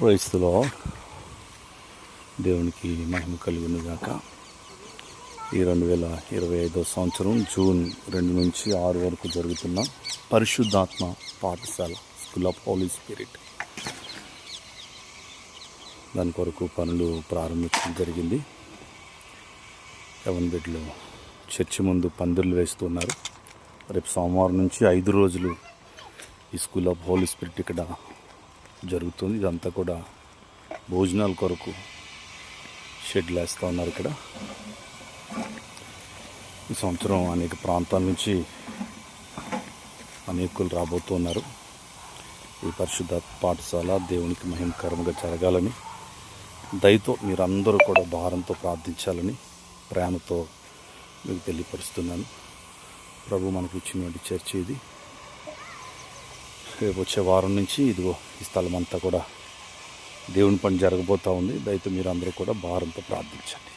క్రైస్తులో దేవునికి మహిమ కలుగును గాక. ఈ 2025 సంవత్సరం జూన్ 2 నుంచి 6 వరకు జరుగుతున్న పరిశుద్ధాత్మ పాఠశాల స్కూల్ ఆఫ్ హోలీ స్పిరిట్ దాని కొరకు పనులు ప్రారంభించడం జరిగింది. ఎవన్ బిడ్డలు చర్చి ముందు పందిర్లు వేస్తున్నారు. రేపు సోమవారం నుంచి 5 రోజులు ఈ స్కూల్ ఆఫ్ హోలీ స్పిరిట్ ఇక్కడ జరుగుతుంది. ఇదంతా కూడా భోజనాల కొరకు షెడ్లు వేస్తూ ఉన్నారు. ఇక్కడ ఈ సంవత్సరం అనేక ప్రాంతాల నుంచి అనేకులు రాబోతున్నారు. ఈ పరిశుద్ధ పాఠశాల దేవునికి మహిమకరంగా జరగాలని, దయతో మీరందరూ కూడా భారంతో ప్రార్థించాలని ప్రేమతో మీకు తెలియపరుస్తున్నాను. ప్రభు మనకి ఇచ్చినటువంటి చర్చ ఇది. రేపు వచ్చే వారం నుంచి ఇదిగో ఈ స్థలం అంతా కూడా దేవుని పని జరగబోతూ ఉంది. దయతో మీరందరూ కూడా భారంతో ప్రార్థించండి.